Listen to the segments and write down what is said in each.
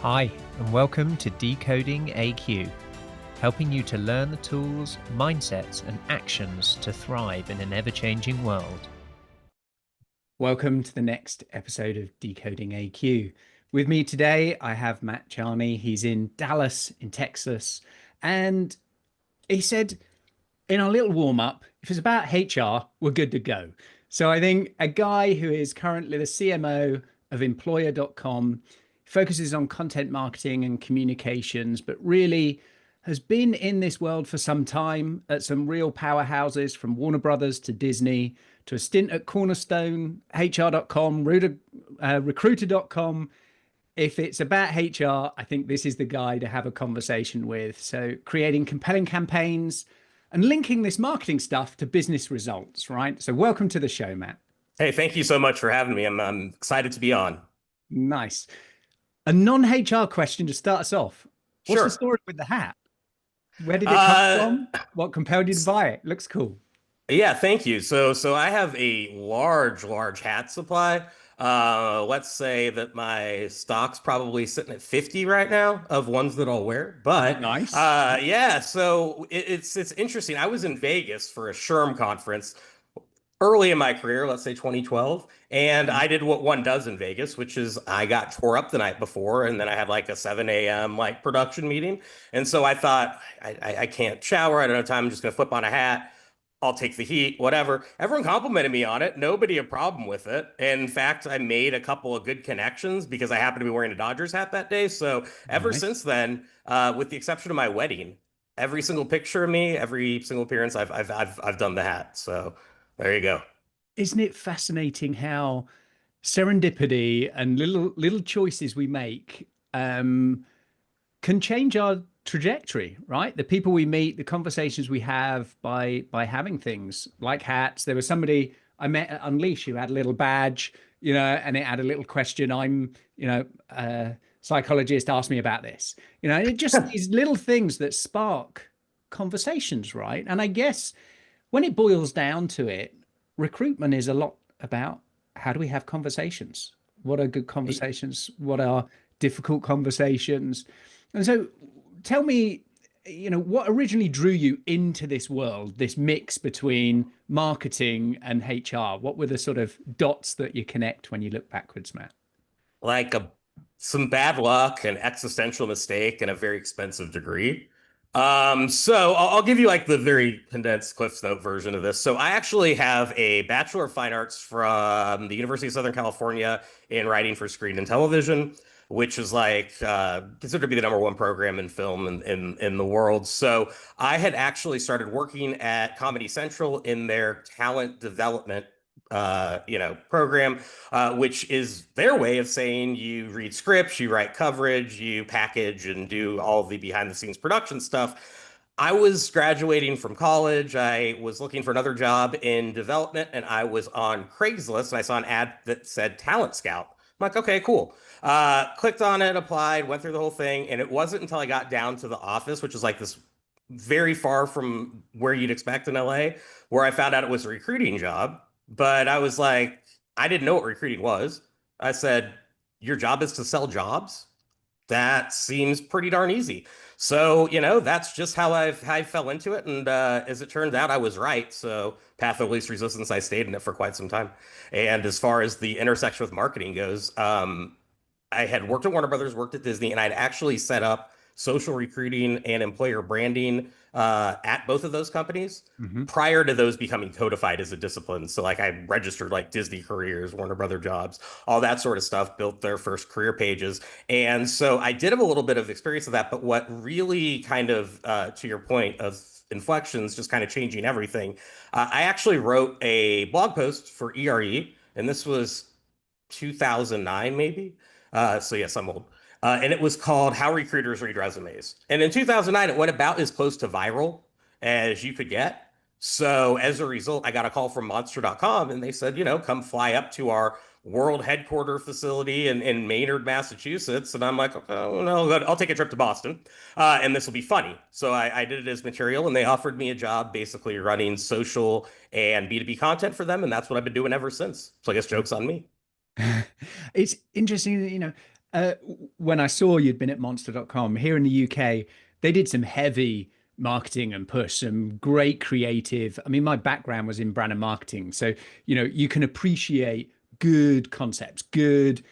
Hi, and welcome to Decoding AQ, helping you to learn the tools, mindsets, and actions to thrive in an ever-changing world. Welcome to the next episode of Decoding AQ. With me today, I have Matt Charney. He's in Dallas, in Texas, and he said in our little warm-up, if it's about HR, we're good to go. So I think a guy who is currently the CMO of employer.com focuses on content marketing and communications, but really has been in this world for some time at some real powerhouses, from Warner Brothers to Disney, to a stint at Cornerstone, HR.com, Recruiter.com. If it's about HR, I think this is the guy to have a conversation with. So creating compelling campaigns and linking this marketing stuff to business results, right? So welcome to the show, Matt. Hey, thank you so much for having me. I'm excited to be on. Nice. A non-HR question to start us off. What's the Sure. story with the hat? Where did it come Uh, from? What compelled you to buy it? Looks cool. yeah, thank you. So I have a large hat supply. Let's say that my stock's probably sitting at 50 right now of ones that I'll wear. But Nice. yeah, so it's interesting. I was in Vegas for a SHRM conference early in my career, let's say 2012. And I did what one does in Vegas, which is I got tore up the night before, and then I had like a 7 a.m. like production meeting. And so I thought, I can't shower. I don't have time. I'm just going to flip on a hat. I'll take the heat, whatever. Everyone complimented me on it. Nobody a problem with it. And in fact, I made a couple of good connections because I happened to be wearing a Dodgers hat that day. So ever Nice. since then, with the exception of my wedding, every single picture of me, every single appearance, I've done the hat. So there you go. Isn't it fascinating how serendipity and little choices we make can change our trajectory, right? The people we meet, the conversations we have by having things like hats. There was somebody I met at Unleash who had a little badge, and it had a little question. I'm, a psychologist, asked me about this, and it just these little things that spark conversations, right? And I guess when it boils down to it, recruitment is a lot about how do we have conversations? What are good conversations? What are difficult conversations? And so tell me, what originally drew you into this world, this mix between marketing and HR? What were the sort of dots that you connect when you look backwards, Matt? Like some bad luck, an existential mistake, and a very expensive degree. So I'll give you like the very condensed Cliff's Note version of this. So I actually have a Bachelor of Fine Arts from the University of Southern California in writing for screen and television, which is like considered to be the #1 program in film in the world. So I had actually started working at Comedy Central in their talent development program, which is their way of saying you read scripts, you write coverage, you package and do all the behind the scenes production stuff. I was graduating from college. I was looking for another job in development, and I was on Craigslist and I saw an ad that said Talent Scout. I'm like, okay, cool. Clicked on it, applied, went through the whole thing, and it wasn't until I got down to the office, which is like this very far from where you'd expect in LA, where I found out it was a recruiting job. But I was like, I didn't know what recruiting was. I said, your job is to sell jobs? That seems pretty darn easy. So, that's just how I fell into it. And as it turns out, I was right. So, path of least resistance, I stayed in it for quite some time. And as far as the intersection with marketing goes, I had worked at Warner Brothers, worked at Disney, and I'd actually set up social recruiting and employer branding at both of those companies Mm-hmm. prior to those becoming codified as a discipline. So like I registered like Disney careers, Warner Brother jobs, all that sort of stuff, built their first career pages. And so I did have a little bit of experience of that. But what really kind of, to your point of inflections, just kind of changing everything, I actually wrote a blog post for ERE, and this was 2009, maybe. So yes, I'm old. And it was called How Recruiters Read Resumes. And in 2009, it went about as close to viral as you could get. So as a result, I got a call from monster.com and they said, come fly up to our world headquarter facility in Maynard, Massachusetts. And I'm like, oh, no, I'll take a trip to Boston and this will be funny. So I did it as material and they offered me a job basically running social and B2B content for them. And that's what I've been doing ever since. So I guess joke's on me. It's interesting, When I saw you'd been at monster.com here in the UK, they did some heavy marketing and push, some great creative. I mean, my background was in brand and marketing. So, you can appreciate good concepts, good,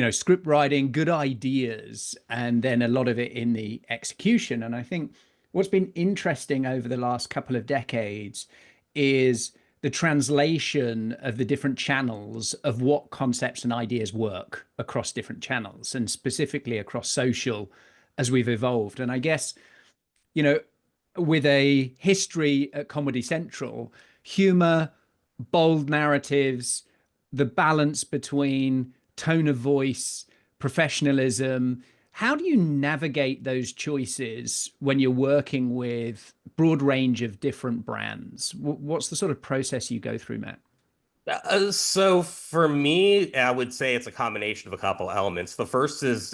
script writing, good ideas, and then a lot of it in the execution. And I think what's been interesting over the last couple of decades is the translation of the different channels of what concepts and ideas work across different channels and specifically across social as we've evolved. And I guess, you know, with a history at Comedy Central, humor, bold narratives, the balance between tone of voice, professionalism. How do you navigate those choices when you're working with broad range of different brands? What's the sort of process you go through, Matt? So for me, I would say it's a combination of a couple elements. The first is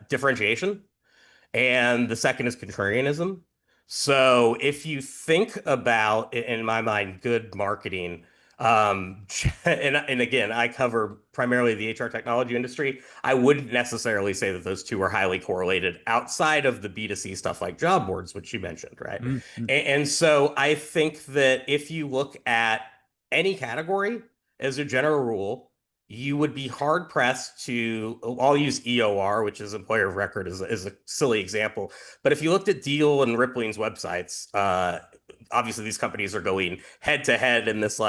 differentiation. And the second is contrarianism. So if you think about, in my mind, good marketing, and again, I cover primarily the HR technology industry. I wouldn't necessarily say that those two are highly correlated outside of the B2C stuff like job boards, which you mentioned, right? Mm-hmm. And so I think that if you look at any category as a general rule, you would be hard pressed to, I'll use EOR, which is employer of record, as a silly example. But if you looked at Deal and Rippling's websites, obviously these companies are going head to head in this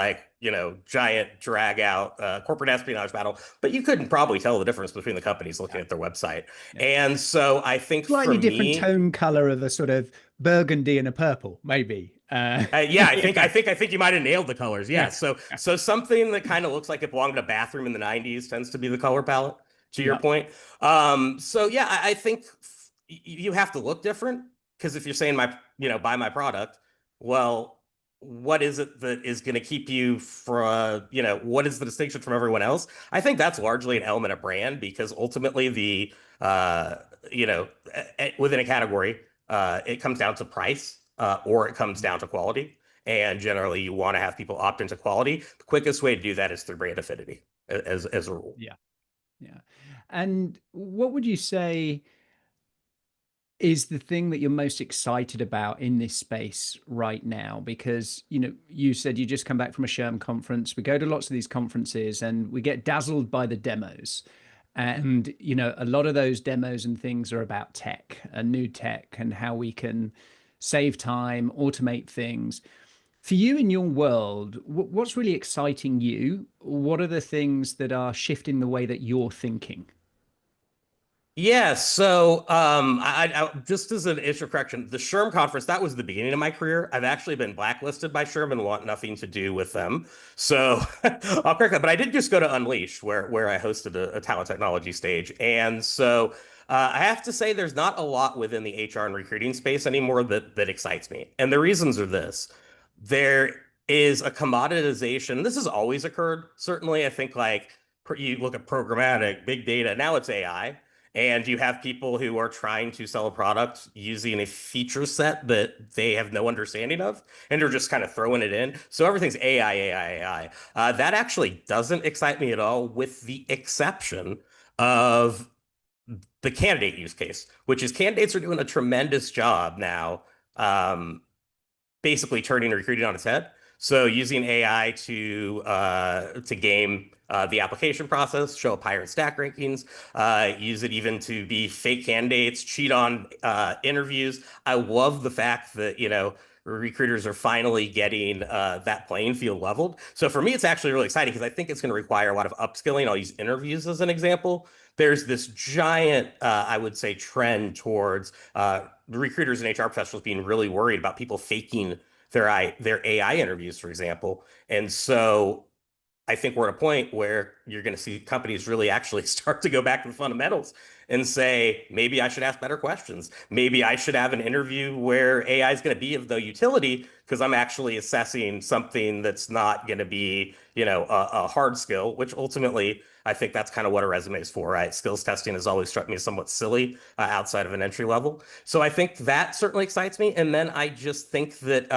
giant drag out corporate espionage battle, but you couldn't probably tell the difference between the companies looking at their website. Yeah. And so I think for Slightly different me, tone color of a sort of burgundy and a purple, maybe. yeah, I think Yeah. I think you might have nailed the colors. Yeah. Yeah. So something that kind of looks like it belonged in a bathroom in the 90s tends to be the color palette, to your Yeah. point. So yeah, I think you have to look different, because if you're saying buy my product, well, what is it that is going to keep you from, what is the distinction from everyone else? I think that's largely an element of brand, because ultimately you know, within a category, it comes down to price, or it comes down to quality. And generally, you want to have people opt into quality. The quickest way to do that is through brand affinity, as a rule. Yeah. Yeah. And what would you say is the thing that you're most excited about in this space right now? Because, you said you just come back from a SHRM conference. We go to lots of these conferences and we get dazzled by the demos. And, a lot of those demos and things are about tech and new tech and how we can save time, automate things. For you in your world, what's really exciting you? What are the things that are shifting the way that you're thinking? Yeah, so just as an issue of correction, the SHRM conference, that was the beginning of my career. I've actually been blacklisted by SHRM and want nothing to do with them. So I'll correct that. But I did just go to Unleash, where I hosted a talent technology stage. And so I have to say there's not a lot within the HR and recruiting space anymore that excites me. And the reasons are this. There is a commoditization. This has always occurred. Certainly, I think you look at programmatic, big data, now it's AI. And you have people who are trying to sell a product using a feature set that they have no understanding of, and they're just kind of throwing it in. So everything's AI, AI, AI. That actually doesn't excite me at all, with the exception of the candidate use case, which is candidates are doing a tremendous job now, basically turning recruiting on its head. So using AI to game the application process, show up higher in stack rankings, use it even to be fake candidates, cheat on interviews. I love the fact that recruiters are finally getting that playing field leveled. So for me, it's actually really exciting, because I think it's going to require a lot of upskilling. I'll use interviews as an example. There's this giant, I would say, trend towards recruiters and HR professionals being really worried about people faking their AI interviews, for example. And so I think we're at a point where you're going to see companies really actually start to go back to the fundamentals and say, maybe I should ask better questions. Maybe I should have an interview where AI is going to be of the utility, because I'm actually assessing something that's not going to be, a hard skill, which ultimately I think that's kind of what a resume is for, right? Skills testing has always struck me as somewhat silly outside of an entry level. So I think that certainly excites me. And then I just think that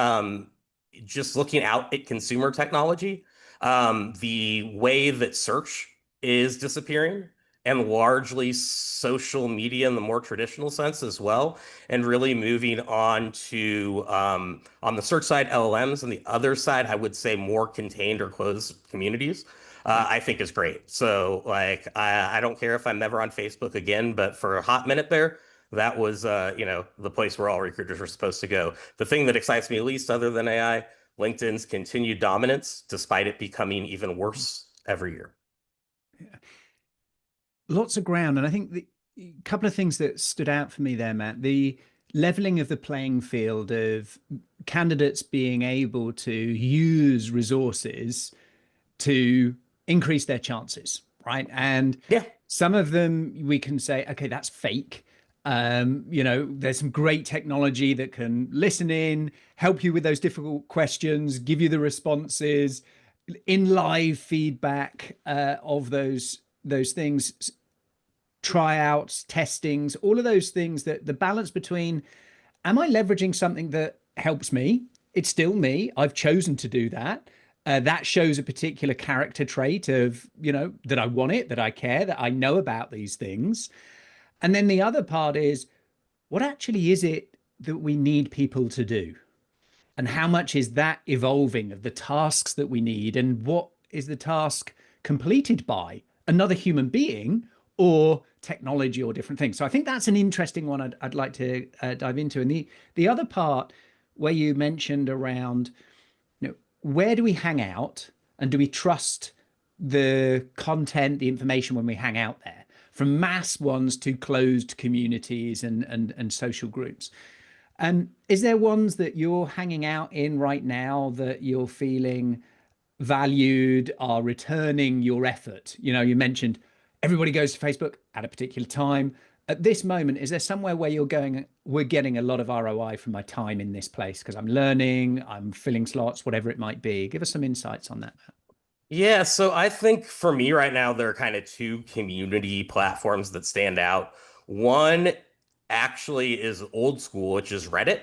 just looking out at consumer technology, the way that search is disappearing, and largely social media in the more traditional sense as well, and really moving on to on the search side, LLMs, and the other side, I would say more contained or closed communities. I think is great. So like I don't care if I'm never on Facebook again, but for a hot minute there, that was the place where all recruiters are supposed to go. The thing that excites me least other than AI, LinkedIn's continued dominance, despite it becoming even worse every year. Lots of ground. And I think the couple of things that stood out for me there, Matt, the leveling of the playing field of candidates being able to use resources to increase their chances, right? And Yeah. some of them we can say, okay, that's fake. There's some great technology that can listen in, help you with those difficult questions, give you the responses, in live feedback of those things, tryouts, testings, all of those things, that the balance between, am I leveraging something that helps me? It's still me. I've chosen to do that. That shows a particular character trait of, that I want it, that I care, that I know about these things. And then the other part is, what actually is it that we need people to do? And how much is that evolving of the tasks that we need? And what is the task completed by another human being or technology or different things? So I think that's an interesting one I'd like to dive into. And the other part where you mentioned around, where do we hang out, and do we trust the content, the information when we hang out there, from mass ones to closed communities and social groups? And is there ones that you're hanging out in right now that you're feeling valued, are returning your effort? You mentioned everybody goes to Facebook at a particular time. At this moment, is there somewhere where you're going, we're getting a lot of ROI from my time in this place because I'm learning, I'm filling slots, whatever it might be? Give us some insights on that. Yeah, so I think for me right now, there are kind of two community platforms that stand out. One actually is old school, which is Reddit,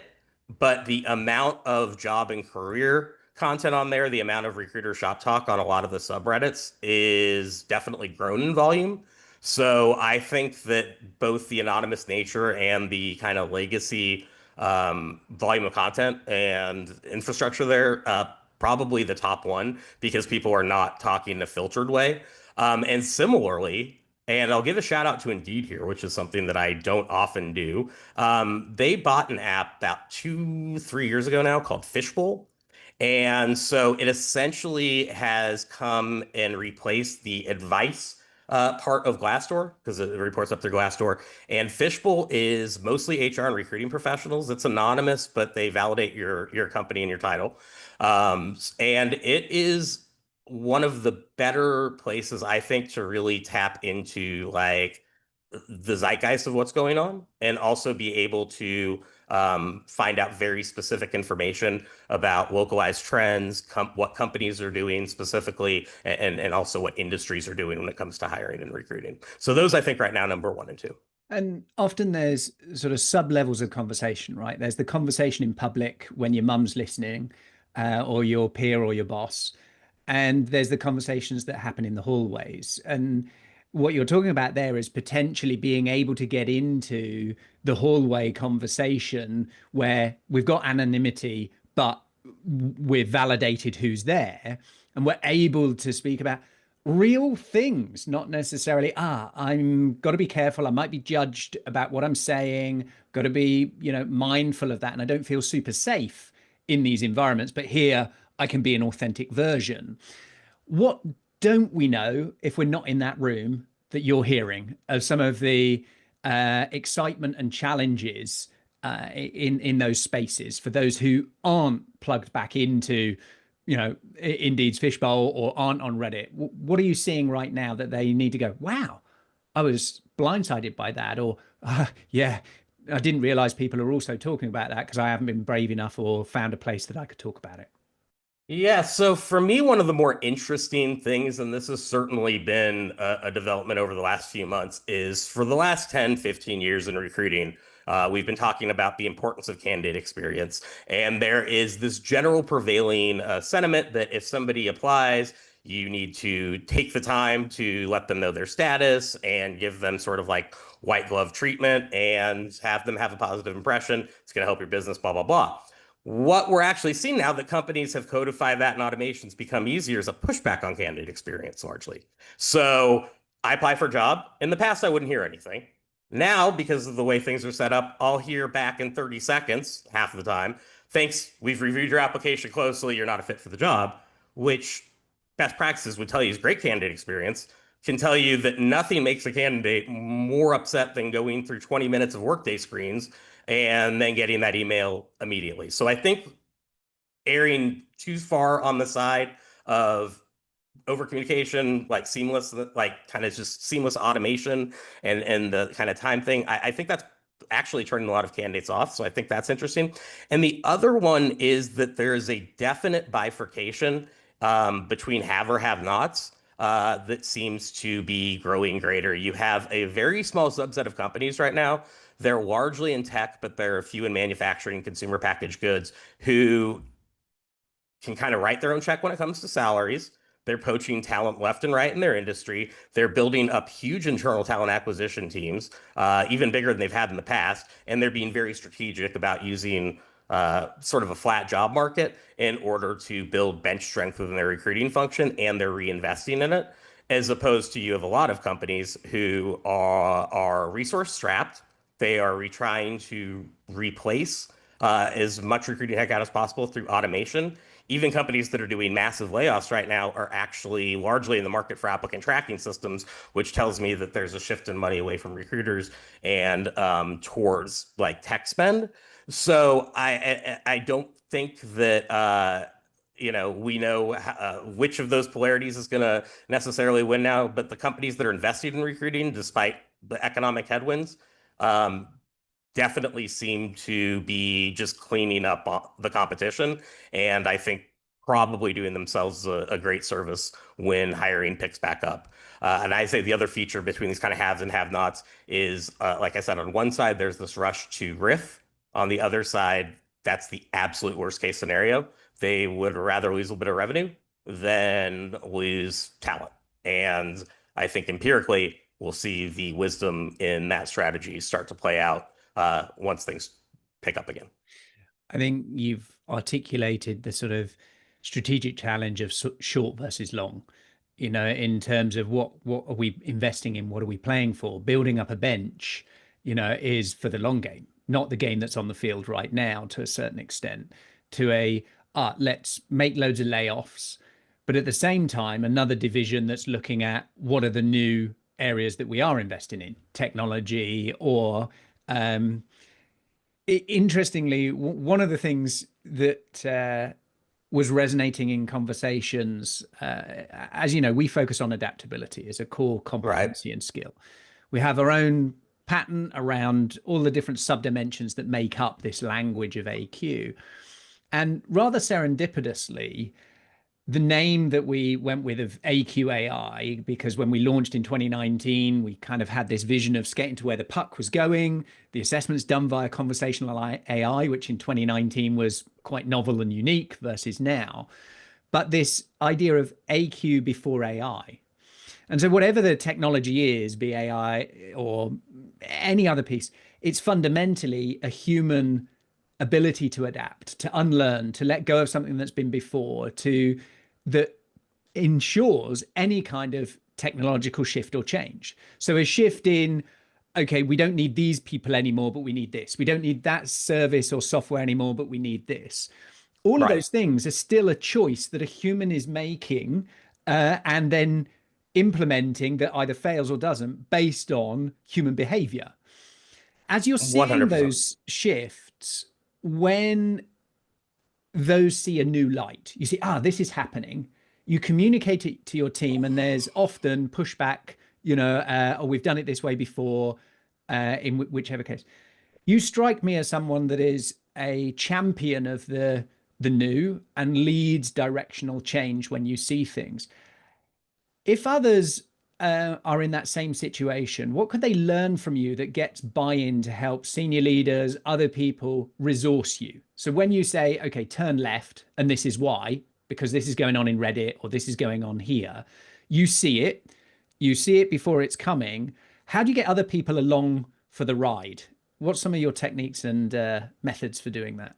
but the amount of job and career content on there, the amount of recruiter shop talk on a lot of the subreddits is definitely grown in volume. So I think that both the anonymous nature and the kind of legacy volume of content and infrastructure there, probably the top one because people are not talking in a filtered way. And similarly, and I'll give a shout out to Indeed here, which is something that I don't often do. They bought an app about 3 years ago now called Fishbowl. And so it essentially has come and replaced the advice part of Glassdoor because it reports up through Glassdoor. And Fishbowl is mostly HR and recruiting professionals. It's anonymous, but they validate your company and your title. And it is one of the better places, I think, to really tap into like the zeitgeist of what's going on and also be able to find out very specific information about localized trends, what companies are doing specifically, and also what industries are doing when it comes to hiring and recruiting. So those, I think, right now, number one and two. And often there's sort of sub levels of conversation, right? There's the conversation in public when your mum's listening, or your peer or your boss. And there's the conversations that happen in the hallways. And what you're talking about there is potentially being able to get into the hallway conversation where we've got anonymity, but we're validated who's there. And we're able to speak about real things, not necessarily, I'm got to be careful. I might be judged about what I'm saying. Got to be, mindful of that. And I don't feel super safe in these environments, but here I can be an authentic version. What don't we know if we're not in that room that you're hearing of some of the excitement and challenges in those spaces for those who aren't plugged back into, Indeed's Fishbowl or aren't on Reddit? What are you seeing right now that they need to go, wow, I was blindsided by that, or yeah, I didn't realize people are also talking about that because I haven't been brave enough or found a place that I could talk about it? Yeah, so for me, one of the more interesting things, and this has certainly been a development over the last few months, is for the last 10, 15 years in recruiting, we've been talking about the importance of candidate experience. And there is this general prevailing sentiment that if somebody applies, You need to take the time to let them know their status and give them sort of like white glove treatment and have them have a positive impression. It's going to help your business, blah, blah, blah. What we're actually seeing now that companies have codified that and automations become easier is a pushback on candidate experience largely. So I apply for a job. In the past, I wouldn't hear anything. Now, because of the way things are set up, I'll hear back in 30 seconds, half of the time. Thanks, we've reviewed your application closely. You're not a fit for the job, which best practices would tell you is great candidate experience. Can tell you that nothing makes a candidate more upset than going through 20 minutes of workday screens and then getting that email immediately. So I think erring too far on the side of over communication, like seamless, like kind of just seamless automation and the kind of time thing, I think that's actually turning a lot of candidates off. So I think that's interesting. And the other one is that there is a definite bifurcation between have or have nots that seems to be growing greater. You have a very small subset of companies right now. They're largely in tech, but there are a few in manufacturing, consumer packaged goods who can kind of write their own check when it comes to salaries. They're poaching talent left and right in their industry. They're building up huge internal talent acquisition teams, even bigger than they've had in the past. And they're being very strategic about using sort of a flat job market in order to build bench strength within their recruiting function, and they're reinvesting in it. As opposed to you have a lot of companies who are resource strapped. They are trying to replace as much recruiting headcount as possible through automation. Even companies that are doing massive layoffs right now are actually largely in the market for applicant tracking systems, which tells me that there's a shift in money away from recruiters and towards like tech spend. So I don't think that we know which of those polarities is going to necessarily win now, but the companies that are investing in recruiting, despite the economic headwinds, definitely seem to be just cleaning up the competition. And I think probably doing themselves a great service when hiring picks back up. And I say the other feature between these kind of haves and have-nots is, like I said, on one side, there's this rush to riff. On the other side, that's the absolute worst case scenario. They would rather lose a bit of revenue than lose talent. And I think empirically, we'll see the wisdom in that strategy start to play out once things pick up again. I think you've articulated the sort of strategic challenge of short versus long, in terms of what are we investing in? What are we playing for? Building up a bench, is for the long game, not the game that's on the field right now to a certain extent, to let's make loads of layoffs. But at the same time, another division that's looking at what are the new areas that we are investing in, technology or interestingly, one of the things that was resonating in conversations, as you know, we focus on adaptability as a core competency and skill. We have our own pattern around all the different subdimensions that make up this language of AQ. And rather serendipitously, the name that we went with of AQai, because when we launched in 2019, we kind of had this vision of skating to where the puck was going. The assessment's done via conversational AI, which in 2019 was quite novel and unique versus now. But this idea of AQ before AI. And so whatever the technology is, be AI or any other piece, it's fundamentally a human ability to adapt, to unlearn, to let go of something that's been before, that ensures any kind of technological shift or change. So a shift in, okay, we don't need these people anymore, but we need this. We don't need that service or software anymore, but we need this. All of those things are still a choice that a human is making and then implementing that either fails or doesn't based on human behavior. As you're seeing 100%. Those shifts, when those see a new light, you see, this is happening. You communicate it to your team, and there's often pushback, or we've done it this way before, in whichever case. You strike me as someone that is a champion of the new and leads directional change when you see things. If others are in that same situation, what could they learn from you that gets buy-in to help senior leaders, other people resource you? So when you say, okay, turn left, and this is why, because this is going on in Reddit or this is going on here. You see it before it's coming. How do you get other people along for the ride? What's some of your techniques and methods for doing that?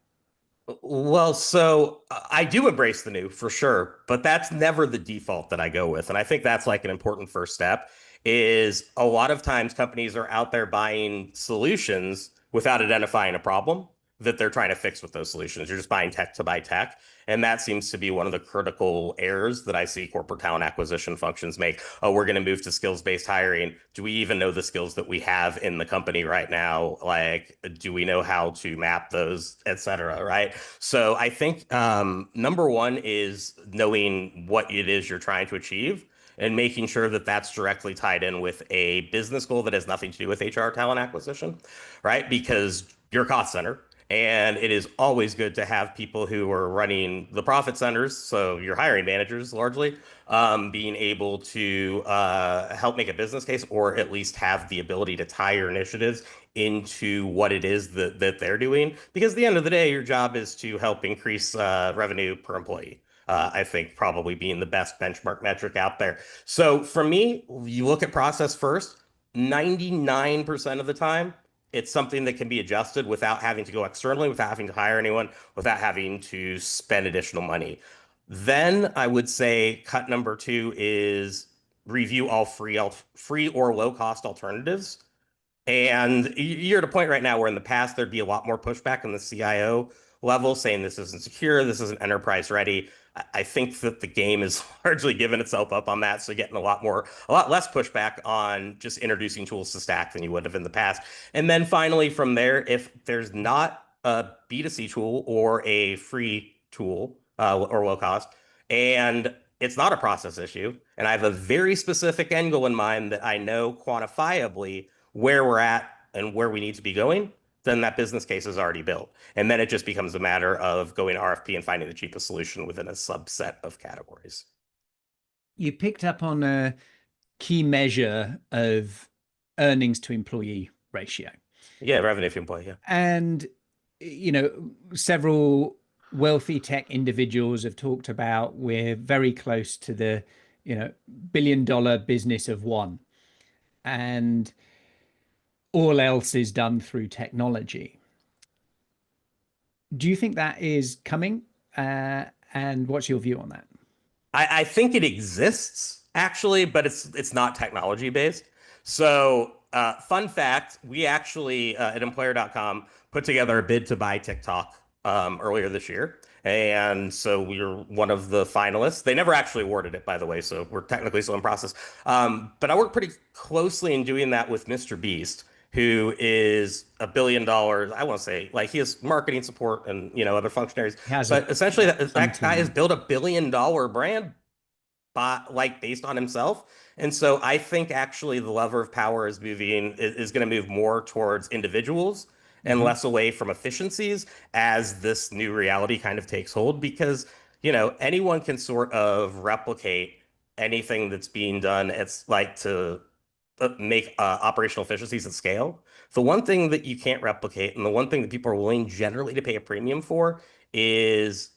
Well, so I do embrace the new for sure, but that's never the default that I go with. And I think that's like an important first step is a lot of times companies are out there buying solutions without identifying a problem that they're trying to fix with those solutions. You're just buying tech to buy tech. And that seems to be one of the critical errors that I see corporate talent acquisition functions make. Oh, we're going to move to skills-based hiring. Do we even know the skills that we have in the company right now? Like, do we know how to map those, et cetera, right? So I think number one is knowing what it is you're trying to achieve and making sure that that's directly tied in with a business goal that has nothing to do with HR talent acquisition, right? Because you're a cost center. And it is always good to have people who are running the profit centers, so your hiring managers largely, being able to help make a business case or at least have the ability to tie your initiatives into what it is that they're doing. Because at the end of the day, your job is to help increase revenue per employee. I think probably being the best benchmark metric out there. So for me, you look at process first, 99% of the time, it's something that can be adjusted without having to go externally, without having to hire anyone, without having to spend additional money. Then I would say cut number two is review all free or low cost alternatives. And you're at a point right now where in the past there'd be a lot more pushback in the CIO level saying this isn't secure, this isn't enterprise ready. I think that the game is largely given itself up on that. So getting a lot less pushback on just introducing tools to Stack than you would have in the past. And then finally from there, if there's not a B2C tool or a free tool or low cost, and it's not a process issue, and I have a very specific end goal in mind that I know quantifiably where we're at and where we need to be going, then that business case is already built. And then it just becomes a matter of going RFP and finding the cheapest solution within a subset of categories. You picked up on a key measure of earnings to employee ratio. Yeah, revenue to employee, yeah. And, several wealthy tech individuals have talked about we're very close to the, billion-dollar business of one. And all else is done through technology. Do you think that is coming? And what's your view on that? I think it exists actually, but it's not technology based. So fun fact, we actually at employer.com put together a bid to buy TikTok earlier this year. And so we were one of the finalists. They never actually awarded it, by the way, so we're technically still in process. But I worked pretty closely in doing that with Mr. Beast, who is $1 billion. I want to say, like, he has marketing support and other functionaries. But essentially, that guy has built $1 billion brand based on himself. And so I think actually the lever of power is going to move more towards individuals and less away from efficiencies as this new reality kind of takes hold, because anyone can sort of replicate anything that's being done. It's like to make operational efficiencies at scale. The one thing that you can't replicate, and the one thing that people are willing generally to pay a premium for, is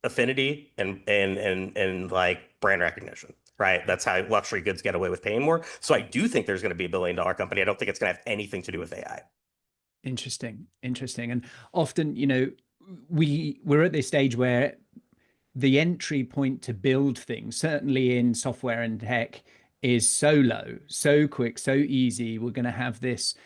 affinity and like brand recognition, right? That's how luxury goods get away with paying more. So I do think there's going to be $1 billion company. I don't think it's going to have anything to do with AI. Interesting. And often, we're at this stage where the entry point to build things, certainly in software and tech, is so low, so quick, so easy. We're going to have this,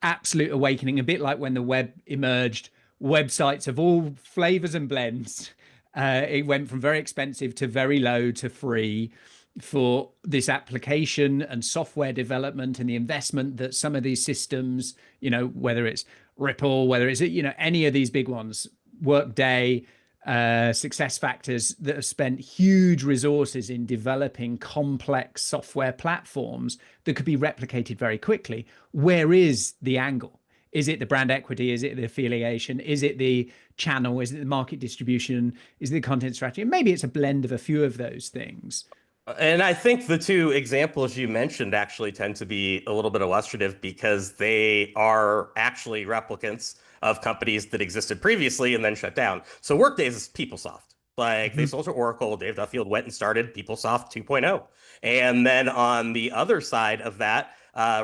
absolute awakening, a bit like when the web emerged, websites of all flavors and blends. It went from very expensive to very low to free for this application and software development and the investment that some of these systems, whether it's Ripple, whether it's, any of these big ones, Workday, success factors that have spent huge resources in developing complex software platforms that could be replicated very quickly. Where is the angle? Is it the brand equity? Is it the affiliation? Is it the channel? Is it the market distribution? Is it the content strategy? And maybe it's a blend of a few of those things. And I think the two examples you mentioned actually tend to be a little bit illustrative because they are actually replicants of companies that existed previously and then shut down. So Workday is PeopleSoft, Like they Mhm. sold to Oracle, Dave Duffield went and started PeopleSoft 2.0. And then on the other side of that,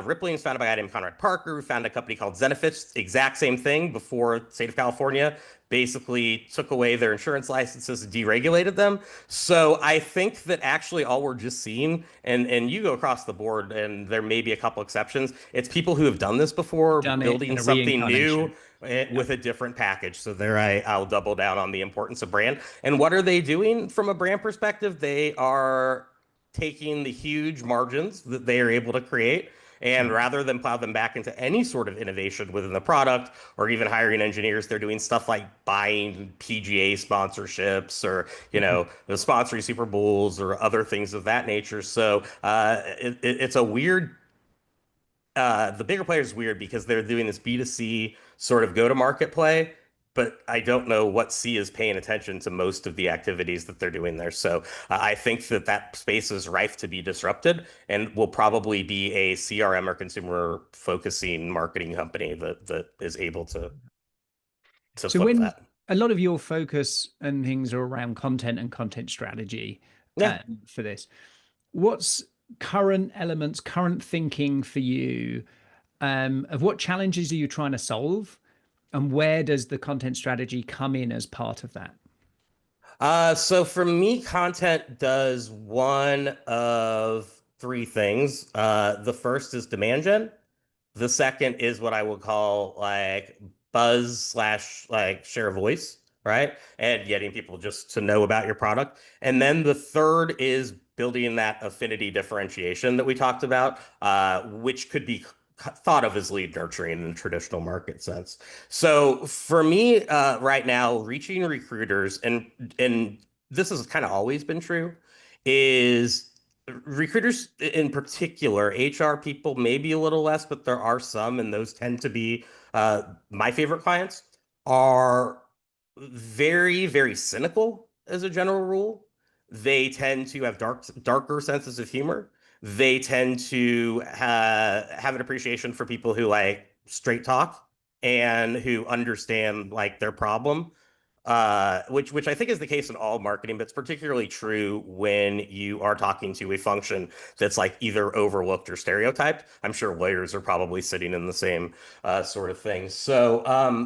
Rippling was founded by a guy named Conrad Parker, who founded a company called Zenefits, exact same thing before the state of California basically took away their insurance licenses and deregulated them. So I think that actually all we're just seeing, and you go across the board, and there may be a couple exceptions, it's people who have done this before, Done it in building a something new reincarnation. Yeah. with a different package. So there I'll double down on the importance of brand. And what are they doing from a brand perspective? They are taking the huge margins that they are able to create, and Sure. rather than plow them back into any sort of innovation within the product or even hiring engineers, they're doing stuff like buying PGA sponsorships or, Mhm. sponsoring Super Bowls or other things of that nature. So it's a weird the bigger player is weird because they're doing this B2C sort of go-to-market play, but I don't know what C is paying attention to most of the activities that they're doing there. So I think that that space is rife to be disrupted and will probably be a CRM or consumer focusing marketing company that is able to So flip when that. a lot of your focus and things are around content and content strategy Yeah. for this, what's current elements, current thinking for you of what challenges are you trying to solve, and where does the content strategy come in as part of that? So for me, content does one of three things. The first is demand gen. The second is what I would call like buzz slash like share of voice, right? And getting people just to know about your product. And then the third is building that affinity differentiation that we talked about, which could be thought of as lead nurturing in the traditional market sense. So for me, right now, reaching recruiters and this has kind of always been true, is recruiters in particular, HR people, maybe a little less, but there are some, and those tend to be my favorite clients, are very, very cynical as a general rule. They tend to have darker senses of humor. They tend to have an appreciation for people who like straight talk and who understand like their problem, which I think is the case in all marketing, but it's particularly true when you are talking to a function that's like either overlooked or stereotyped. I'm sure lawyers are probably sitting in the same sort of thing. So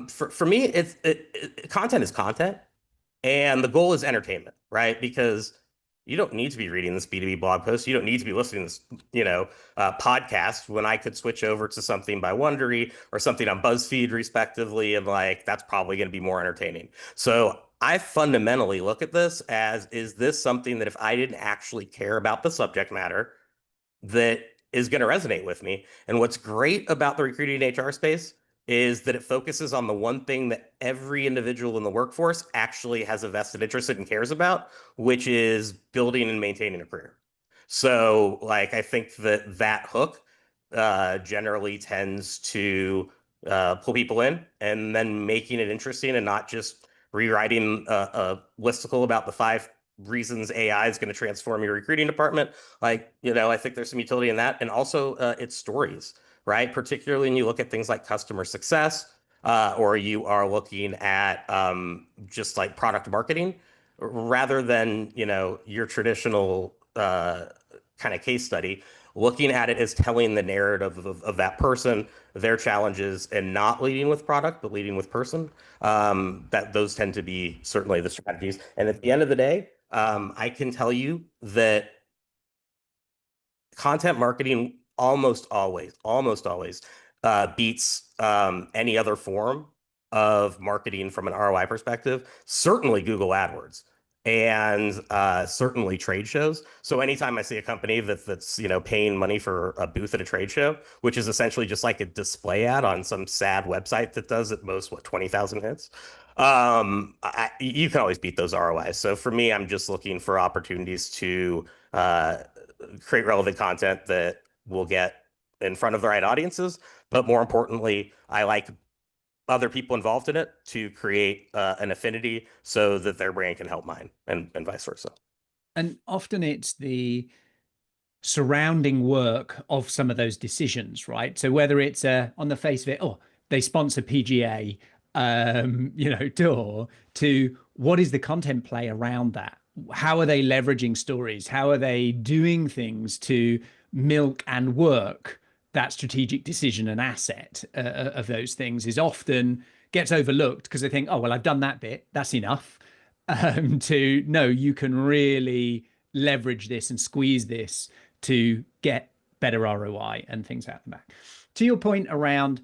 for me, content is content. And the goal is entertainment, right? Because you don't need to be reading this B2B blog post. You don't need to be listening to this, podcast when I could switch over to something by Wondery or something on BuzzFeed, respectively. And like, that's probably going to be more entertaining. So I fundamentally look at this as, is this something that if I didn't actually care about the subject matter, that is going to resonate with me. And what's great about the recruiting HR space is that it focuses on the one thing that every individual in the workforce actually has a vested interest in and cares about, which is building and maintaining a career. So, like, I think that that hook generally tends to pull people in and then making it interesting and not just rewriting a listicle about the 5 reasons AI is going to transform your recruiting department. Like, I think there's some utility in that. And also it's stories, right? Particularly when you look at things like customer success, or you are looking at just like product marketing, rather than, your traditional kind of case study, looking at it as telling the narrative of that person, their challenges, and not leading with product, but leading with person. That those tend to be certainly the strategies. And at the end of the day, I can tell you that content marketing almost always beats any other form of marketing from an ROI perspective. Certainly Google AdWords and certainly trade shows. So anytime I see a company that's paying money for a booth at a trade show, which is essentially just like a display ad on some sad website that does at most 20,000 hits, you can always beat those ROIs. So for me, I'm just looking for opportunities to create relevant content that will get in front of the right audiences. But more importantly, I like other people involved in it to create an affinity so that their brand can help mine and vice versa. And often it's the surrounding work of some of those decisions, right? So whether it's on the face of it, oh, they sponsor PGA, tour, to what is the content play around that? How are they leveraging stories? How are they doing things to milk and work that strategic decision and asset of those things is often gets overlooked because they think, oh, well, I've done that bit. That's enough. To no, you can really leverage this and squeeze this to get better ROI and things out the back. To your point around,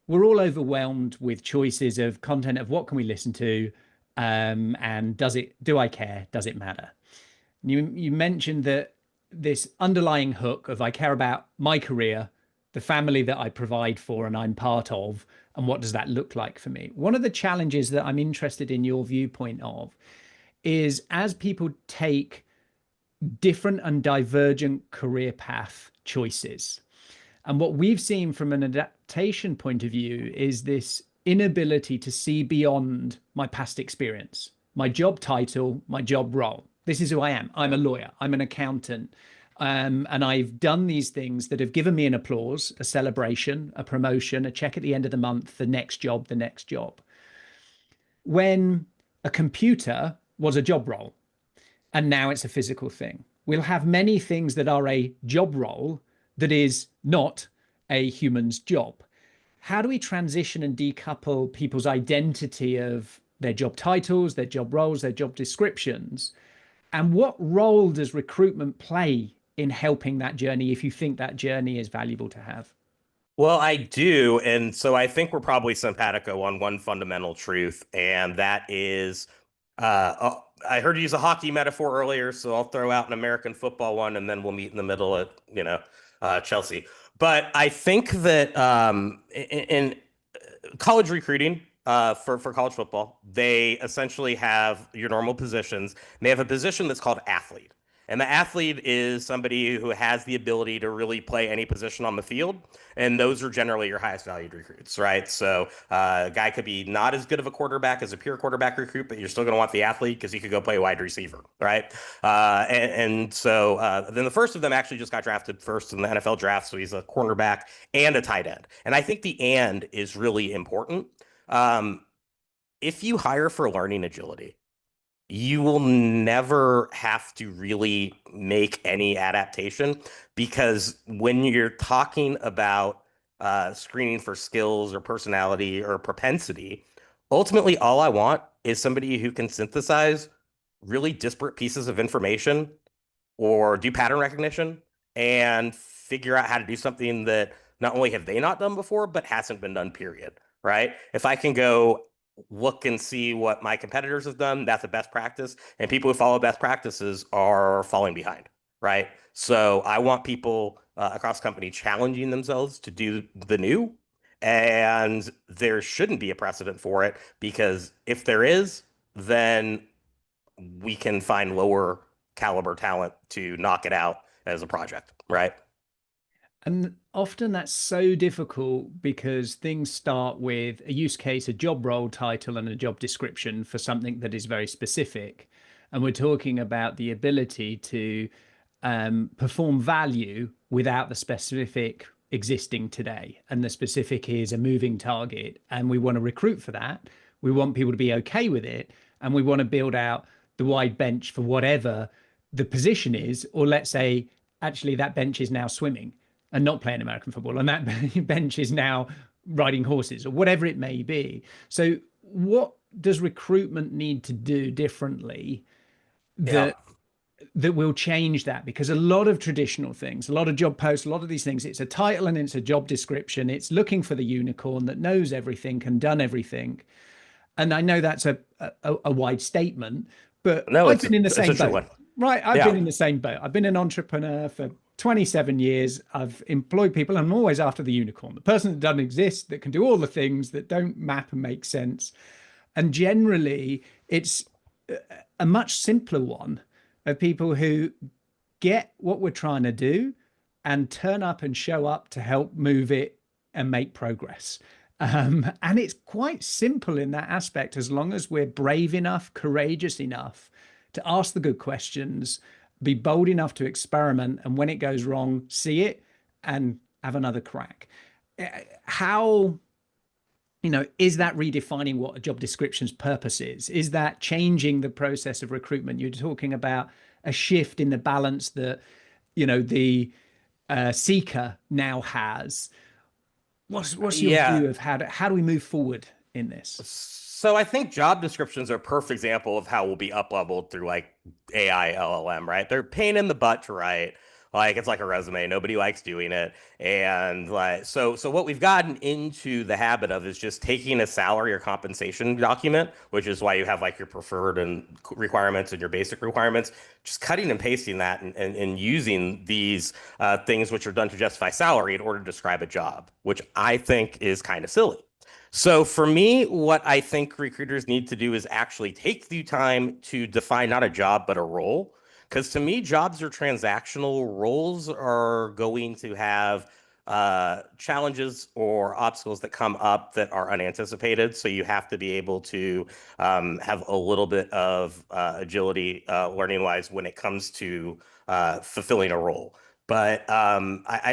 we're all overwhelmed with choices of content of what can we listen to, and do I care? Does it matter? You mentioned that this underlying hook of I care about my career, the family that I provide for and I'm part of, and what does that look like for me? One of the challenges that I'm interested in your viewpoint of is as people take different and divergent career path choices. And what we've seen from an adaptation point of view is this inability to see beyond my past experience, my job title, my job role. This is who I am. I'm a lawyer. I'm an accountant. And I've done these things that have given me an applause, a celebration, a promotion, a check at the end of the month, the next job, the next job. When a computer was a job role, and now it's a physical thing. We'll have many things that are a job role that is not a human's job. How do we transition and decouple people's identity of their job titles, their job roles, their job descriptions? And what role does recruitment play in helping that journey if you think that journey is valuable to have? Well, I do. And so I think we're probably simpatico on one fundamental truth, and that is I heard you use a hockey metaphor earlier, so I'll throw out an American football one, and then we'll meet in the middle at, Chelsea. But I think that in college recruiting, for college football, they essentially have your normal positions. And they have a position that's called athlete. And the athlete is somebody who has the ability to really play any position on the field. And those are generally your highest valued recruits, right? So a guy could be not as good of a quarterback as a pure quarterback recruit, but you're still going to want the athlete because he could go play wide receiver, right? Then the first of them actually just got drafted first in the NFL draft. So he's a cornerback and a tight end. And I think the and is really important. If you hire for learning agility, you will never have to really make any adaptation, because when you're talking about screening for skills or personality or propensity, ultimately all I want is somebody who can synthesize really disparate pieces of information or do pattern recognition and figure out how to do something that not only have they not done before, but hasn't been done, period. Right? If I can go look and see what my competitors have done, that's a best practice. And people who follow best practices are falling behind, right? So I want people across the company challenging themselves to do the new. And there shouldn't be a precedent for it, because if there is, then we can find lower caliber talent to knock it out as a project, right? And often that's so difficult because things start with a use case, a job role title, and a job description for something that is very specific. And we're talking about the ability to perform value without the specific existing today. And the specific is a moving target. And we want to recruit for that. We want people to be okay with it. And we want to build out the wide bench for whatever the position is. Or let's say, actually, that bench is now swimming and not playing American football, and that bench is now riding horses or whatever it may be. So what does recruitment need to do differently Yeah. that will change that? Because a lot of traditional things, a lot of job posts, a lot of these things, it's a title and it's a job description. It's looking for the unicorn that knows everything, can done everything. And I know that's a wide statement, but No, I've been in the it's a same true boat. one. Right. I've Yeah. been in the same boat. I've been an entrepreneur for 27 years. I've employed people, and I'm always after the unicorn, the person that doesn't exist, that can do all the things that don't map and make sense. And generally, it's a much simpler one of people who get what we're trying to do and turn up and show up to help move it and make progress. And it's quite simple in that aspect, as long as we're brave enough, courageous enough to ask the good questions, be bold enough to experiment, and when it goes wrong, see it and have another crack. How is that redefining what a job description's purpose is? Is that changing the process of recruitment? You're talking about a shift in the balance that, the seeker now has. What's your Yeah. view of how do we move forward in this? So I think job descriptions are a perfect example of how we'll be up leveled through like AI LLM, right? They're pain in the butt to write. Like it's like a resume. Nobody likes doing it. And like so what we've gotten into the habit of is just taking a salary or compensation document, which is why you have like your preferred and requirements and your basic requirements, just cutting and pasting that and using these things which are done to justify salary in order to describe a job, which I think is kind of silly. So for me, what I think recruiters need to do is actually take the time to define not a job, but a role. Because to me, jobs are transactional. Roles are going to have challenges or obstacles that come up that are unanticipated. So you have to be able to have a little bit of agility, learning wise, when it comes to fulfilling a role. But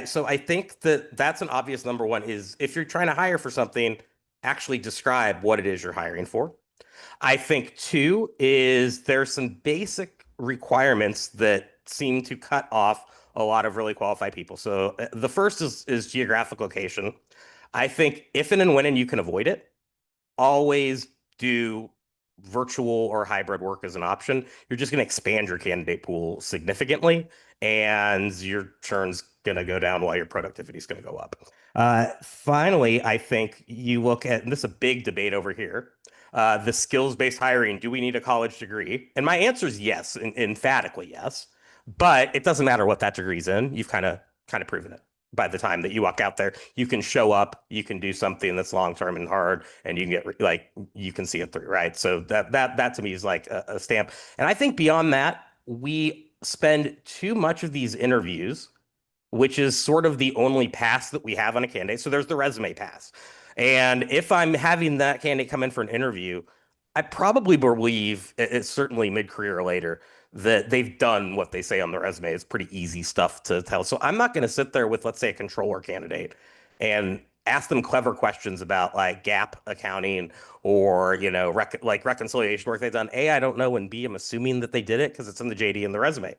so I think that that's an obvious number one is if you're trying to hire for something, actually describe what it is you're hiring for. I think two is there's some basic requirements that seem to cut off a lot of really qualified people. So the first is geographic location. I think if and when and you can avoid it, always do virtual or hybrid work as an option. You're just going to expand your candidate pool significantly, and your churn's going to go down while your productivity is going to go up. Finally, I think you look at, and this is a big debate over here, the skills-based hiring. Do we need a college degree? And my answer is yes, emphatically yes. But it doesn't matter what that degree's in. You've kind of proven it by the time that you walk out there. You can show up, you can do something that's long term and hard, and you can get like you can see it through, right? So that to me is like a stamp. And I think beyond that, we spend too much of these interviews, which is sort of the only pass that we have on a candidate. So there's the resume pass. And if I'm having that candidate come in for an interview, I probably believe it's certainly mid-career or later that they've done what they say on the resume. It's pretty easy stuff to tell. So I'm not going to sit there with, let's say, a controller candidate and ask them clever questions about like gap accounting or, like reconciliation work they've done. A, I don't know, and B, I'm assuming that they did it because it's in the JD and the resume.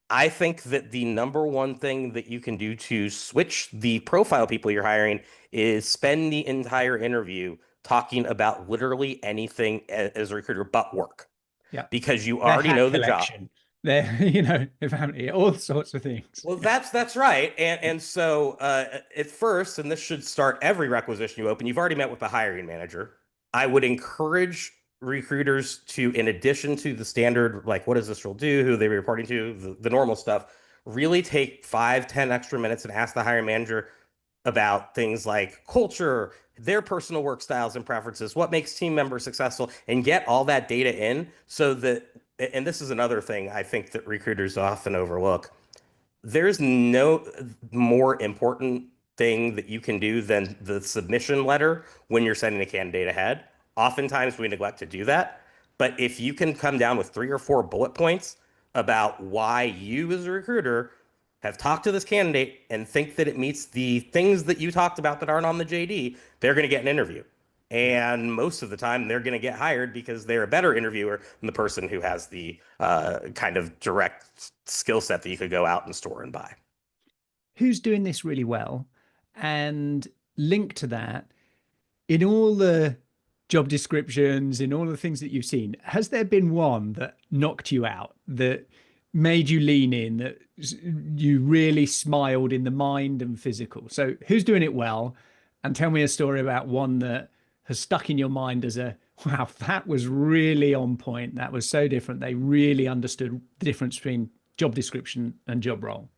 I think that the number one thing that you can do to switch the profile people you're hiring is spend the entire interview talking about literally anything as a recruiter but work Yeah, because you their already hat know the job. collection, their their family, all sorts of things. Well, Yeah. that's right. And so at first, and this should start every requisition you open, you've already met with the hiring manager. I would encourage recruiters to, in addition to the standard, like what does this role do, who they reporting to, the normal stuff, really take 5, 10 extra minutes and ask the hiring manager about things like culture, their personal work styles and preferences, what makes team members successful, and get all that data in so that, and this is another thing I think that recruiters often overlook, there's no more important thing that you can do than the submission letter when you're sending a candidate ahead. Oftentimes we neglect to do that. But if you can come down with 3 or 4 bullet points about why you as a recruiter have talked to this candidate and think that it meets the things that you talked about that aren't on the JD, they're going to get an interview. Yeah. And most of the time, they're going to get hired because they're a better interviewer than the person who has the kind of direct skill set that you could go out and store and buy. Who's doing this really well? And linked to that, in all the job descriptions, in all the things that you've seen, has there been one that knocked you out, that made you lean in, that you really smiled in the mind and physical? So who's doing it well? And tell me a story about one that has stuck in your mind as a, wow, that was really on point. That was so different. They really understood the difference between job description and job role.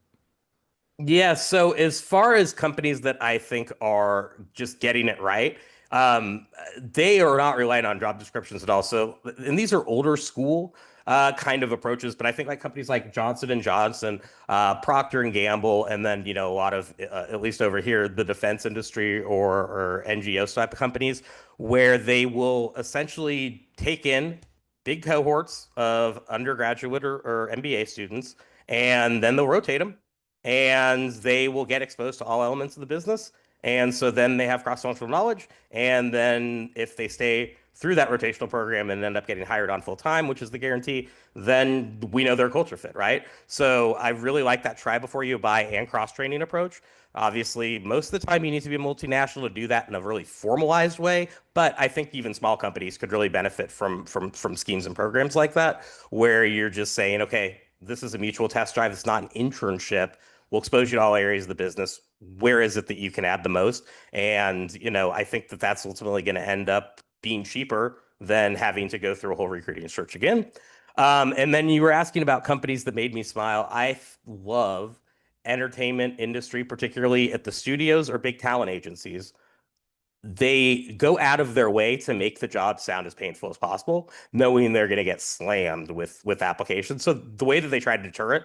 Yeah, so as far as companies that I think are just getting it right, they are not relying on job descriptions at all. So, and these are older school kind of approaches, but I think like companies like Johnson and Johnson, Procter and Gamble, and then a lot of at least over here the defense industry or NGO type of companies, where they will essentially take in big cohorts of undergraduate or MBA students, and then they'll rotate them and they will get exposed to all elements of the business. And so then they have cross-functional knowledge. And then if they stay through that rotational program and end up getting hired on full time, which is the guarantee, then we know their culture fit, right? So I really like that try before you buy and cross-training approach. Obviously, most of the time you need to be a multinational to do that in a really formalized way, but I think even small companies could really benefit from schemes and programs like that, where you're just saying, okay, this is a mutual test drive. It's not an internship. We'll expose you to all areas of the business. Where is it that you can add the most? And, I think that that's ultimately going to end up being cheaper than having to go through a whole recruiting search again. And then you were asking about companies that made me smile. I love entertainment industry, particularly at the studios or big talent agencies. They go out of their way to make the job sound as painful as possible, knowing they're going to get slammed with applications. So the way that they try to deter it,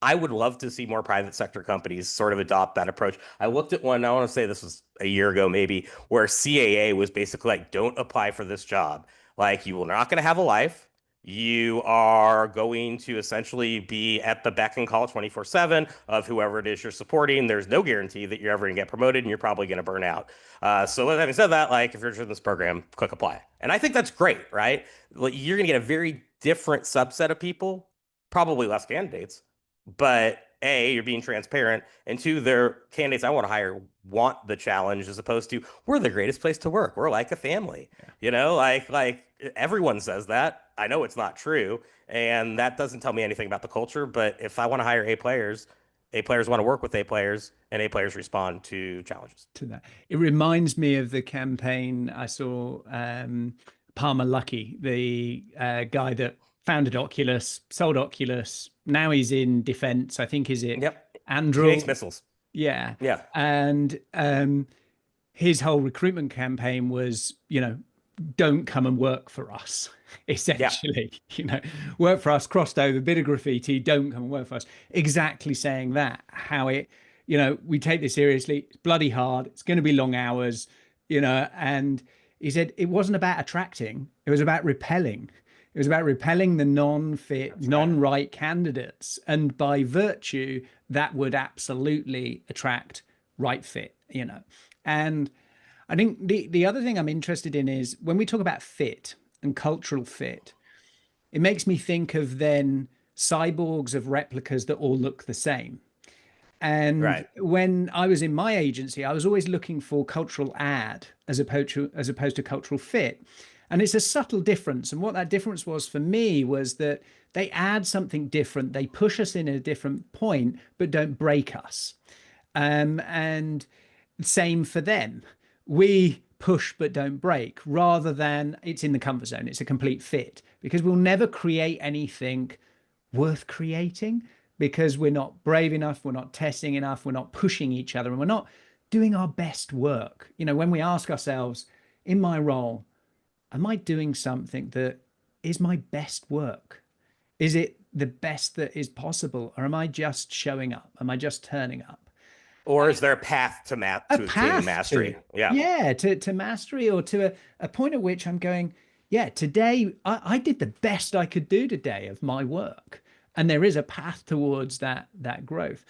I would love to see more private sector companies sort of adopt that approach. I looked at one, I want to say this was a year ago maybe, where CAA was basically like, don't apply for this job. Like, you will not going to have a life. You are going to essentially be at the beck and call 24/7 of whoever it is you're supporting. There's no guarantee that you're ever going to get promoted and you're probably going to burn out. So having said that, like, if you're interested in this program, click apply. And I think that's great, right? Like, you're going to get a very different subset of people, probably less candidates, but A, you're being transparent, and two, their candidates I want to hire want the challenge as opposed to we're the greatest place to work. We're like a family. Like everyone says that. I know it's not true, and that doesn't tell me anything about the culture, but if I want to hire A players want to work with A players, and A players respond to challenges. To that. It reminds me of the campaign I saw, Palmer Luckey, the guy that founded Oculus, sold Oculus. Now he's in defense. I think, is it Yep. He makes Andrew? missiles. Yeah. Yeah. And his whole recruitment campaign was, don't come and work for us, Yeah. essentially. Work for us, crossed over, bit of graffiti, don't come and work for us. Exactly saying that, how it, we take this seriously. It's bloody hard. It's going to be long hours, and he said it wasn't about attracting, it was about repelling. It was about repelling the non-fit, That's right. non-right candidates. And by virtue, that would absolutely attract right fit, And I think the other thing I'm interested in is when we talk about fit and cultural fit, it makes me think of then cyborgs of replicas that all look the same. And Right. when I was in my agency, I was always looking for cultural add as opposed to cultural fit. And it's a subtle difference. And what that difference was for me was that they add something different. They push us in a different point, but don't break us. And same for them. We push but don't break, rather than it's in the comfort zone. It's a complete fit, because we'll never create anything worth creating because we're not brave enough, we're not testing enough, we're not pushing each other, and we're not doing our best work. When we ask ourselves, in my role, am I doing something that is my best work? Is it the best that is possible? Or am I just showing up? Am I just turning up? Or is there a path to A attaining path mastery? to, Yeah. yeah, to mastery, or to a point at which I'm going, yeah, today I did the best I could do today of my work. And there is a path towards that growth.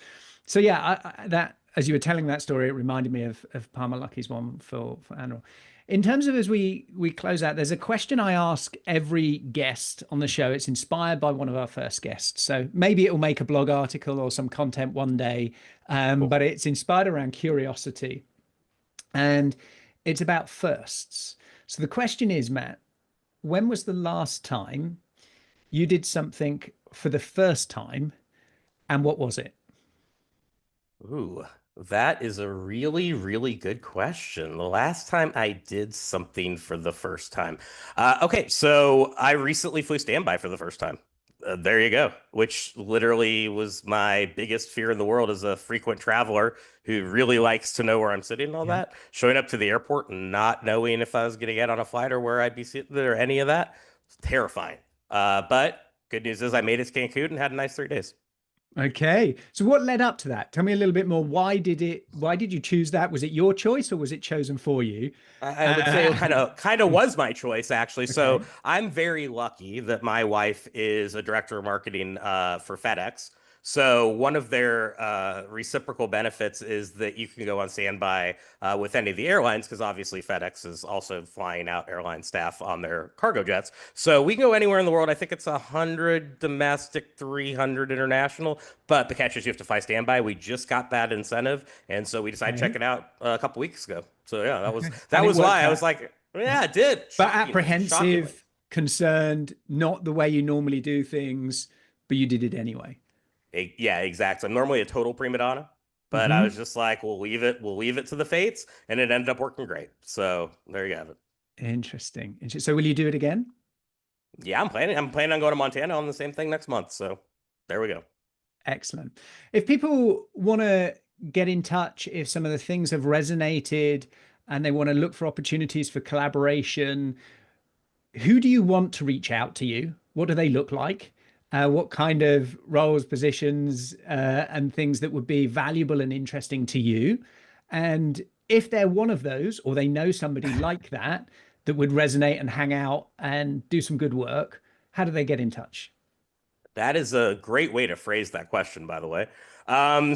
So yeah, that, as you were telling that story, it reminded me of Palmer Luckey's one for Andrew. In terms of, as we close out, there's a question I ask every guest on the show. It's inspired by one of our first guests. So maybe it will make a blog article or some content one day, Cool. but it's inspired around curiosity. And it's about firsts. So the question is, Matt, when was the last time you did something for the first time, and what was it? Ooh, that is a really, really good question. The last time I did something for the first time. Okay, so I recently flew standby for the first time. There you go, which literally was my biggest fear in the world as a frequent traveler who really likes to know where I'm sitting and all Yeah. that. Showing up to the airport and not knowing if I was going to get on a flight or where I'd be sitting or any of that. It's terrifying. But good news is I made it to Cancun and had a nice 3 days. Okay. So what led up to that? Tell me a little bit more. Why did you choose that? Was it your choice or was it chosen for you? I would say it kind of was my choice, actually. So Okay. I'm very lucky that my wife is a director of marketing for FedEx. So one of their reciprocal benefits is that you can go on standby with any of the airlines, because obviously FedEx is also flying out airline staff on their cargo jets. So we can go anywhere in the world. I think it's 100 domestic, 300 international. But the catch is you have to fly standby. We just got that incentive, and so we decided to check Okay. it out a couple weeks ago. So yeah, that was Okay. that And it was worked why I out. was like, yeah, it did. But Shockingly. apprehensive, concerned, not the way you normally do things, but you did it anyway. Yeah, exactly. I'm normally a total prima donna, but I was Hmm. just like, we'll leave it to the fates, and it ended up working great. So there you have it. Interesting. So will you do it again? Yeah, I'm planning on going to Montana on the same thing next month. So there we go. Excellent. If people want to get in touch, if some of the things have resonated and they want to look for opportunities for collaboration, who do you want to reach out to you? What do they look like? What kind of roles, positions, and things that would be valuable and interesting to you? And if they're one of those, or they know somebody like that that would resonate and hang out and do some good work, how do they get in touch? That is a great way to phrase that question, by the way.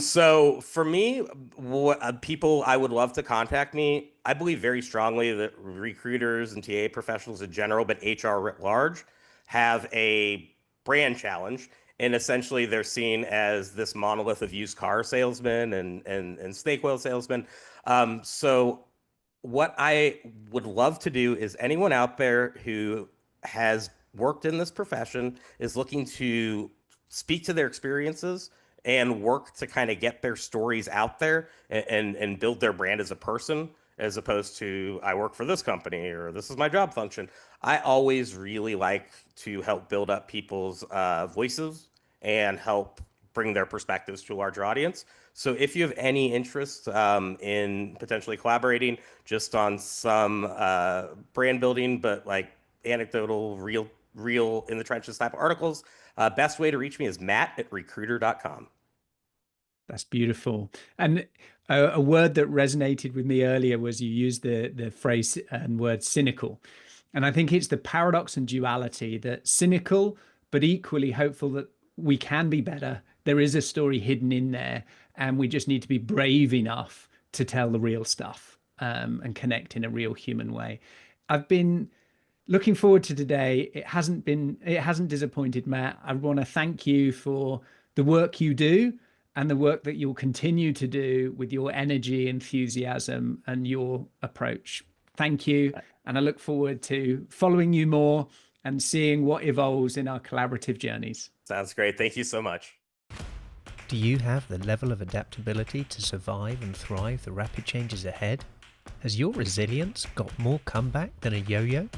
So for me, what people I would love to contact me, I believe very strongly that recruiters and TA professionals in general, but HR writ large, have a brand challenge. And essentially, they're seen as this monolith of used car salesmen and snake oil salesmen. So what I would love to do is anyone out there who has worked in this profession is looking to speak to their experiences and work to kind of get their stories out there and build their brand as a person, as opposed to I work for this company or this is my job function. I always really like to help build up people's voices and help bring their perspectives to a larger audience. So if you have any interest in potentially collaborating just on some brand building, but like anecdotal, real in the trenches type of articles, best way to reach me is matt@recruiter.com. That's beautiful. And a word that resonated with me earlier was you used the phrase and word cynical. And I think it's the paradox and duality that cynical, but equally hopeful that we can be better. There is a story hidden in there, and we just need to be brave enough to tell the real stuff and connect in a real human way. I've been looking forward to today. It hasn't disappointed, Matt. I want to thank you for the work you do and the work that you'll continue to do with your energy, enthusiasm, and your approach. Thank you. And I look forward to following you more and seeing what evolves in our collaborative journeys. Sounds great. Thank you so much. Do you have the level of adaptability to survive and thrive the rapid changes ahead? Has your resilience got more comeback than a yo-yo?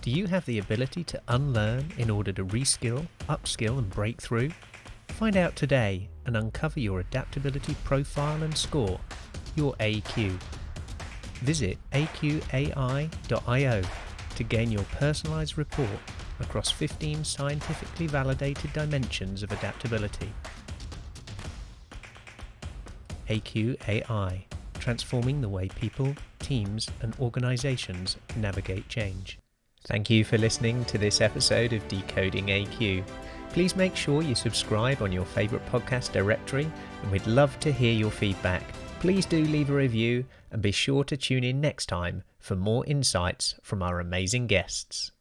Do you have the ability to unlearn in order to reskill, upskill and break through? Find out today and uncover your adaptability profile and score, your AQ. Visit AQai.io to gain your personalized report across 15 scientifically validated dimensions of adaptability. AQai, transforming the way people, teams and organizations navigate change. Thank you for listening to this episode of Decoding AQ. Please make sure you subscribe on your favorite podcast directory, and we'd love to hear your feedback. Please do leave a review and be sure to tune in next time for more insights from our amazing guests.